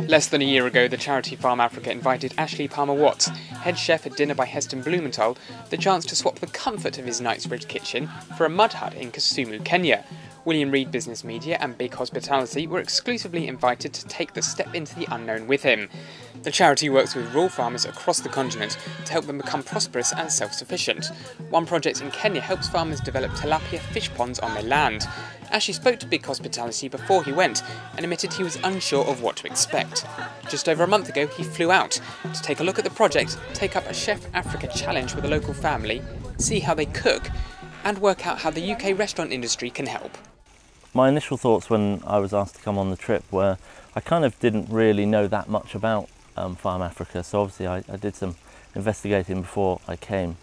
Less than a year ago, the charity Farm Africa invited Ashley Palmer-Watts, head chef at dinner by Heston Blumenthal, the chance to swap the comfort of his Knightsbridge kitchen for a mud hut in Kisumu, Kenya. William Reed Business Media and BigHospitality were exclusively invited to take the step into the unknown with him. The charity works with rural farmers across the continent to help them become prosperous and self-sufficient. One project in Kenya helps farmers develop tilapia fish ponds on their land. Ashley spoke to BigHospitality before he went and admitted he was unsure of what to expect. Just over a month ago, he flew out to take a look at the project, take up a Chef Africa challenge with a local family, see how they cook, and work out how the UK restaurant industry can help. My initial thoughts when I was asked to come on the trip were I kind of didn't really know that much about Farm Africa, so obviously I did some investigating before I came.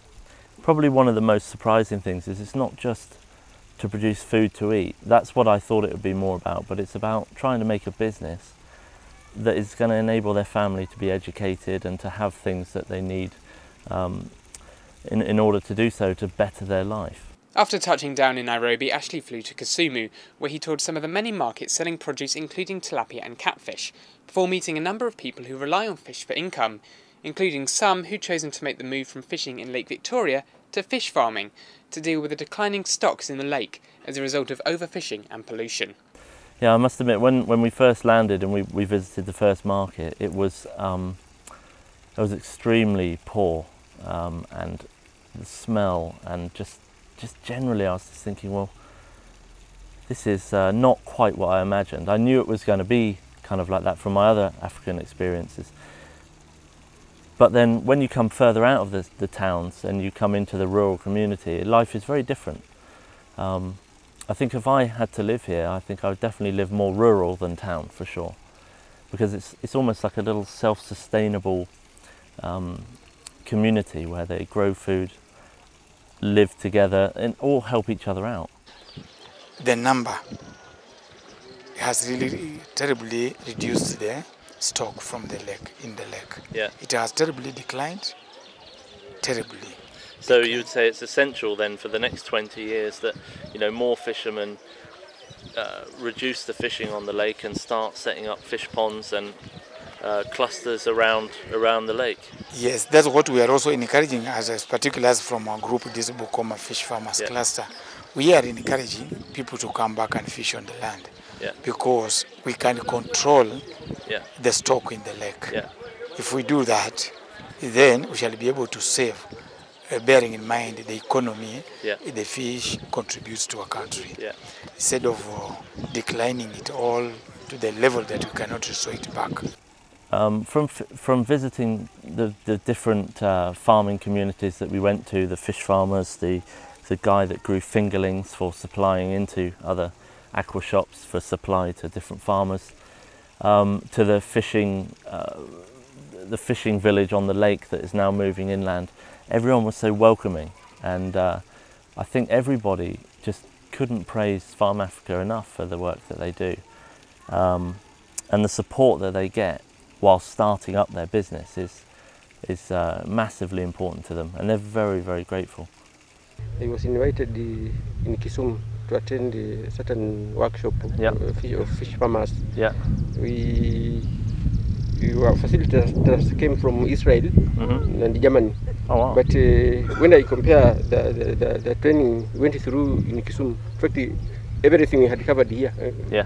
Probably one of the most surprising things is it's not just to produce food to eat. That's what I thought it would be more about, but it's about trying to make a business that is going to enable their family to be educated and to have things that they need in order to do so, to better their life. After touching down in Nairobi, Ashley flew to Kisumu, where he toured some of the many markets selling produce including tilapia and catfish, before meeting a number of people who rely on fish for income, including some who'd chosen to make the move from fishing in Lake Victoria to fish farming, to deal with the declining stocks in the lake as a result of overfishing and pollution. Yeah, I must admit, when we first landed and we visited the first market, it was extremely poor, and the smell and just generally I was just thinking, well, this is not quite what I imagined. I knew it was going to be kind of like that from my other African experiences. But then when you come further out of the towns and you come into the rural community, life is very different. I think if I had to live here, I think I would definitely live more rural than town for sure. Because it's almost like a little self-sustainable community where they grow food, live together and all help each other out. The number has really terribly reduced the stock from the lake, in the lake. Yeah. It has terribly declined, terribly. So you would say it's essential then for the next 20 years that, you know, more fishermen reduce the fishing on the lake and start setting up fish ponds and clusters around the lake. Yes, that's what we are also encouraging, as particularly as from our group, this Bukoma Fish Farmers Cluster. We are encouraging people to come back and fish on the land, because we can control the stock in the lake. If we do that, then we shall be able to save, bearing in mind the economy the fish contributes to our country, instead of declining it all to the level that we cannot restore it back. From visiting the different farming communities that we went to, the fish farmers, the guy that grew fingerlings for supplying into other aqua shops for supply to different farmers, to the fishing village on the lake that is now moving inland, everyone was so welcoming, and I think everybody just couldn't praise Farm Africa enough for the work that they do, and the support that they get while starting up their business is massively important to them, and they're very, very grateful. I was invited in Kisumu to attend a certain workshop of fish farmers. Our facilitators came from Israel and Germany. Oh, wow. But when I compare the training we went through in Kisumu, in fact, everything we had covered here.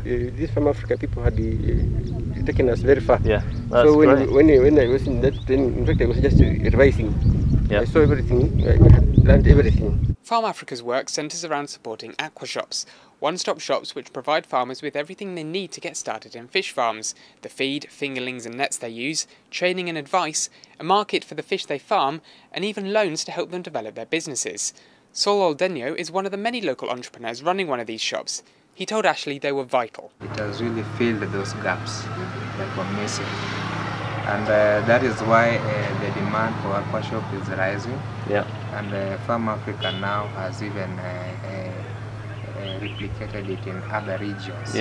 These Farm Africa people had taken us very far. So when I was in that training, in fact, I was just revising. I saw everything, I had learned everything. Farm Africa's work centres around supporting Aqua Shops, one-stop shops which provide farmers with everything they need to get started in fish farms: the feed, fingerlings and nets they use, training and advice, a market for the fish they farm, and even loans to help them develop their businesses. Saul Oldenyo is one of the many local entrepreneurs running one of these shops. He told Ashley they were vital. It has really filled those gaps that were missing. And that is why the demand for Aqua Shop is rising. And Farm Africa now has even replicated it in other regions.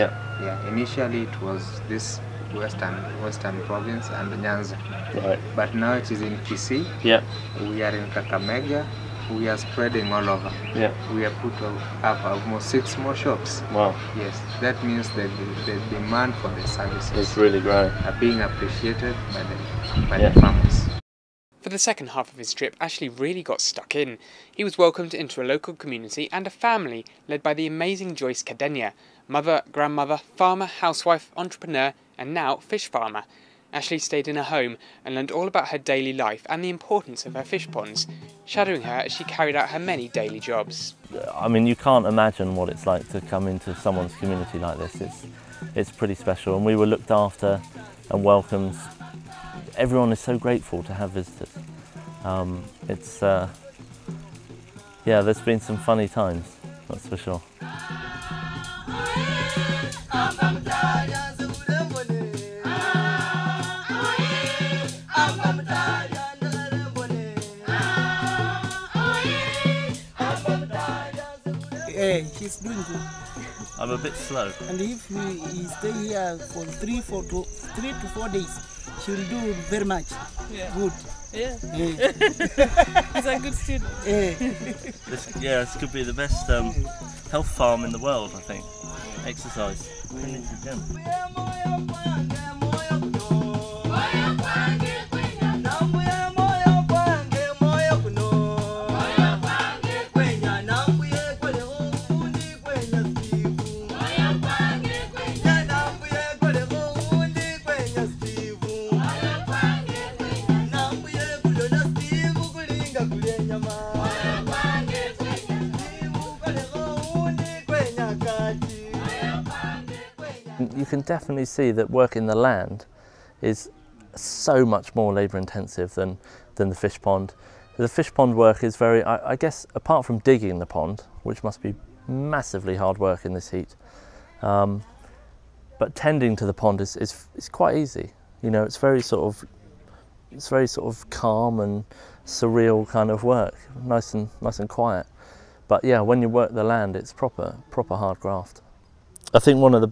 Initially it was this western province and Nyanza. But now it is in Kisii. We are in Kakamega. we are spreading all over. Yeah. We have put up almost 6 more shops. Wow. Yes, that means that the demand for the services It's really growing. are being appreciated by the farmers. For the second half of his trip, Ashley really got stuck in. He was welcomed into a local community and a family led by the amazing Joyce Kadenya, mother, grandmother, farmer, housewife, entrepreneur, and now fish farmer. Ashley stayed in her home and learned all about her daily life and the importance of her fish ponds, shadowing her as she carried out her many daily jobs. I mean, you can't imagine what it's like to come into someone's community like this. It's pretty special, and we were looked after and welcomed. Everyone is so grateful to have visitors. Yeah, there's been some funny times, that's for sure. He's doing good. I'm a bit slow. And if he stay here for 3 to 4 days, she'll do very much. Yeah. Good. Yeah. Yeah. He's a good student. Yeah. This could be the best health farm in the world, I think. Exercise. We need to gym. You can definitely see that working the land is so much more labour intensive than the fish pond. The fish pond work is very, I guess, apart from digging the pond, which must be massively hard work in this heat, but tending to the pond is quite easy. You know, it's very sort of calm and surreal kind of work, nice and quiet. But yeah, when you work the land, it's proper hard graft. I think one of the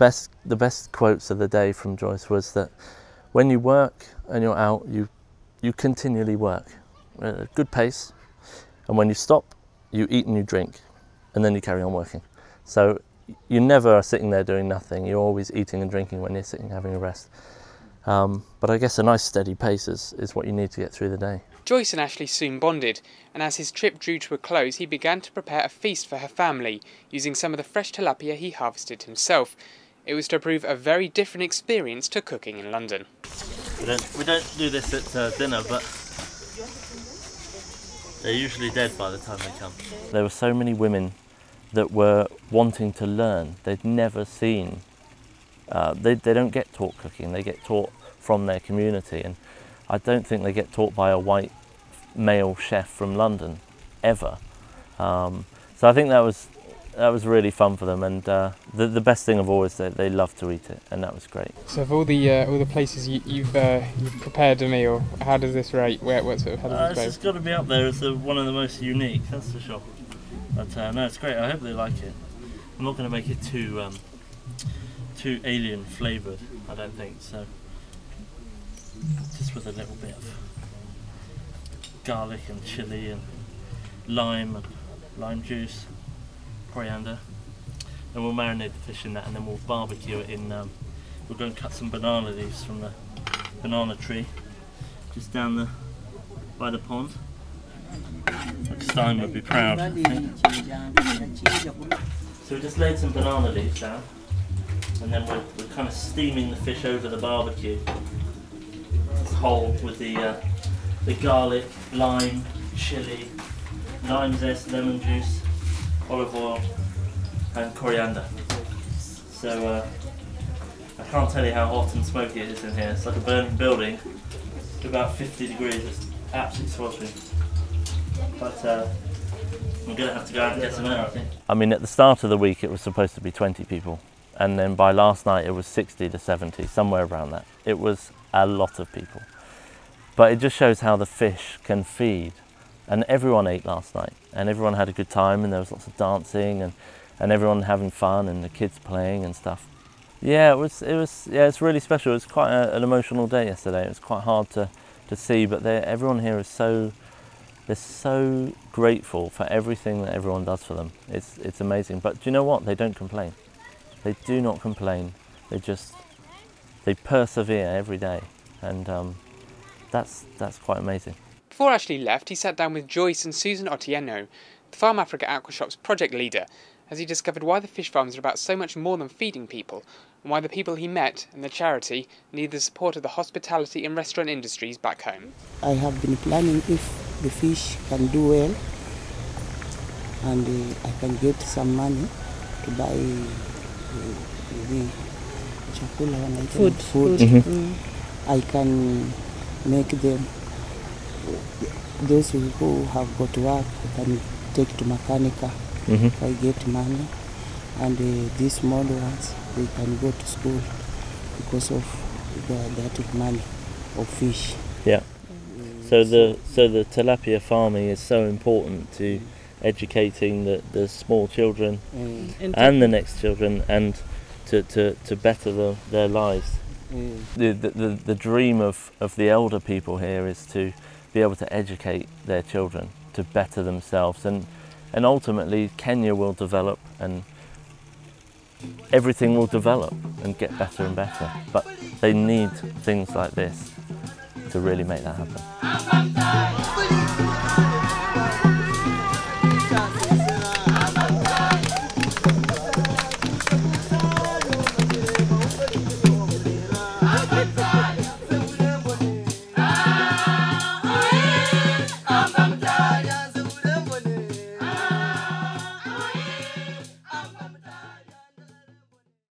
best quotes of the day from Joyce was that when you work and you're out, you continually work at a good pace, and when you stop, you eat and you drink, and then you carry on working. So you never are sitting there doing nothing. You're always eating and drinking when you're sitting having a rest. But I guess a nice steady pace is what you need to get through the day. Joyce and Ashley soon bonded, and as his trip drew to a close, he began to prepare a feast for her family, using some of the fresh tilapia he harvested himself. It was to prove a very different experience to cooking in London. We don't do this at dinner, but they're usually dead by the time they come. There were so many women that were wanting to learn. They'd never seen, they don't get taught cooking, they get taught from their community, and I don't think they get taught by a white male chef from London, ever. So I think that was really fun for them, and the best thing of all is that they love to eat it, and that was great. So of all the places you've prepared a meal, how does this rate? How does this go? It's got to be up there as one of the most unique, that's for sure. But no, it's great. I hope they like it. I'm not going to make it too alien flavoured, I don't think. So just with a little bit of garlic and chilli and lime juice, coriander, and we'll marinate the fish in that, and then we'll barbecue it in. We'll go and cut some banana leaves from the banana tree just down by the pond. Stein would be proud, I think. So we just laid some banana leaves down, and then we're kind of steaming the fish over the barbecue. It's whole with the garlic, lime, chilli, lime zest, lemon juice, olive oil, and coriander. So I can't tell you how hot and smoky it is in here. It's like a burning building. It's about 50 degrees. It's absolutely sweltering. But I'm going to have to go out and get some air, I think. I mean, at the start of the week it was supposed to be 20 people, and then by last night it was 60 to 70, somewhere around that. It was a lot of people. But it just shows how the fish can feed. And everyone ate last night, and everyone had a good time, and there was lots of dancing and everyone having fun, and the kids playing and stuff. Yeah, it's really special. It was quite an emotional day yesterday. It was quite hard to see, but everyone here is so They're so grateful for everything that everyone does for them. It's amazing. But do you know what? They don't complain. They do not complain. They persevere every day, and that's quite amazing. Before Ashley left, he sat down with Joyce and Susan Otieno, the Farm Africa Aqua Shops project leader, as he discovered why the fish farms are about so much more than feeding people, and why the people he met and the charity need the support of the hospitality and restaurant industries back home. I have been planning if the fish can do well and I can get some money to buy the food. Mm-hmm. I can make them, those who have got work, I can take to Mechanica. Mm-hmm. I get money, and these small ones, they can go to school because of that money of fish. Yeah. So the tilapia farming is so important to educating the small children and the next children, and to better their lives. The dream of the elder people here is to be able to educate their children to better themselves, and ultimately Kenya will develop and everything will develop and get better and better. But they need things like this to really make that happen.